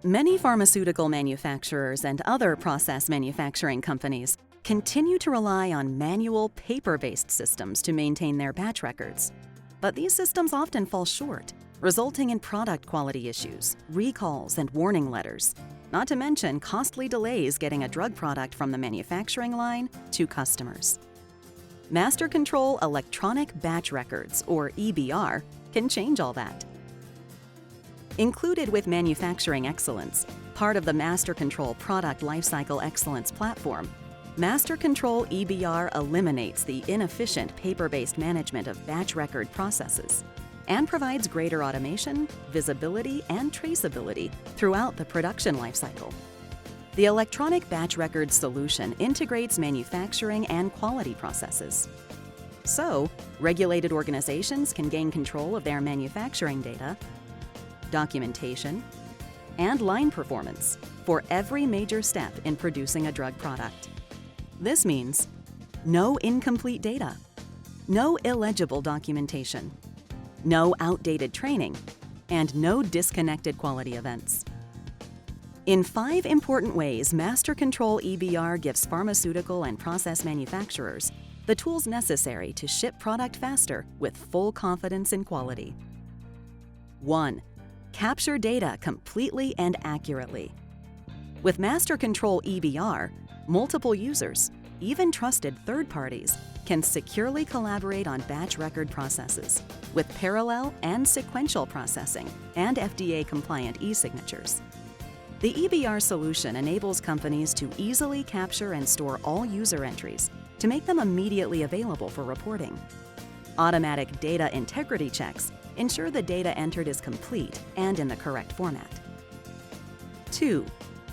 Many pharmaceutical manufacturers and other process manufacturing companies continue to rely on manual, paper-based systems to maintain their batch records. But these systems often fall short, resulting in product quality issues, recalls, and warning letters, not to mention costly delays getting a drug product from the manufacturing line to customers. MasterControl Electronic Batch Records, or EBR, can change all that. Included with Manufacturing Excellence, part of the MasterControl Product Lifecycle Excellence platform, MasterControl EBR eliminates the inefficient paper-based management of batch record processes and provides greater automation, visibility, and traceability throughout the production lifecycle. The electronic batch record solution integrates manufacturing and quality processes. So, regulated organizations can gain control of their manufacturing data, documentation, and line performance for every major step in producing a drug product. This means no incomplete data, no illegible documentation, no outdated training, and no disconnected quality events. In 5 important ways, MasterControl EBR gives pharmaceutical and process manufacturers the tools necessary to ship product faster with full confidence in quality. 1. Capture data completely and accurately. With MasterControl EBR, multiple users, even trusted third parties, can securely collaborate on batch record processes with parallel and sequential processing and FDA-compliant e-signatures. The EBR solution enables companies to easily capture and store all user entries to make them immediately available for reporting. Automatic data integrity checks ensure the data entered is complete and in the correct format. 2.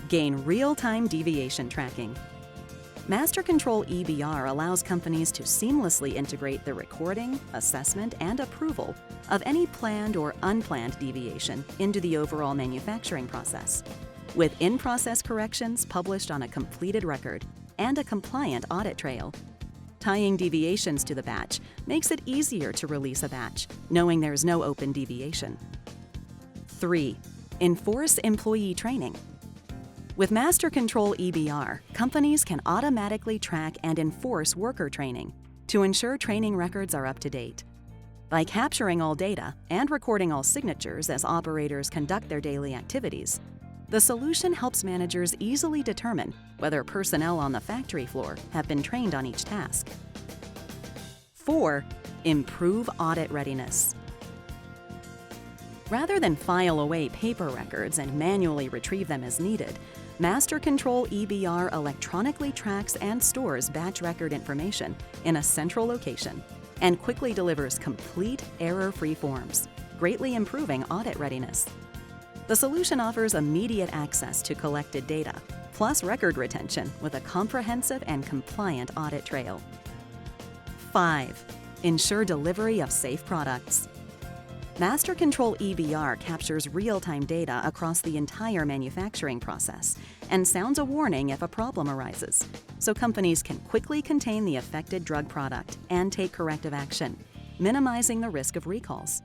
Gain real-time deviation tracking. MasterControl EBR allows companies to seamlessly integrate the recording, assessment, and approval of any planned or unplanned deviation into the overall manufacturing process, with in-process corrections published on a completed record and a compliant audit trail. Tying deviations to the batch makes it easier to release a batch, knowing there's no open deviation. 3. Enforce employee training. With MasterControl EBR, companies can automatically track and enforce worker training to ensure training records are up to date. By capturing all data and recording all signatures as operators conduct their daily activities, the solution helps managers easily determine whether personnel on the factory floor have been trained on each task. 4. Improve audit readiness. Rather than file away paper records and manually retrieve them as needed, MasterControl EBR electronically tracks and stores batch record information in a central location and quickly delivers complete, error-free forms, greatly improving audit readiness. The solution offers immediate access to collected data, plus record retention with a comprehensive and compliant audit trail. 5. Ensure delivery of safe products. MasterControl EBR captures real-time data across the entire manufacturing process and sounds a warning if a problem arises, so companies can quickly contain the affected drug product and take corrective action, minimizing the risk of recalls.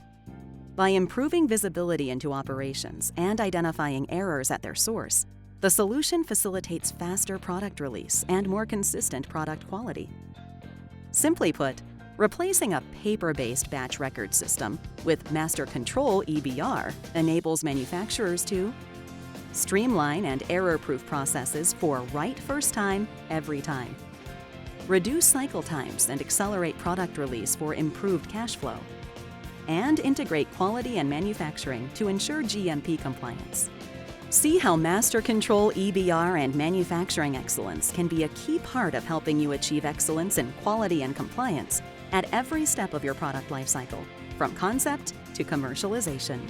By improving visibility into operations and identifying errors at their source, the solution facilitates faster product release and more consistent product quality. Simply put, replacing a paper-based batch record system with MasterControl EBR enables manufacturers to streamline and error-proof processes for right first time, every time, reduce cycle times and accelerate product release for improved cash flow, and integrate quality and manufacturing to ensure GMP compliance. See how MasterControl EBR and manufacturing excellence can be a key part of helping you achieve excellence in quality and compliance at every step of your product lifecycle, from concept to commercialization.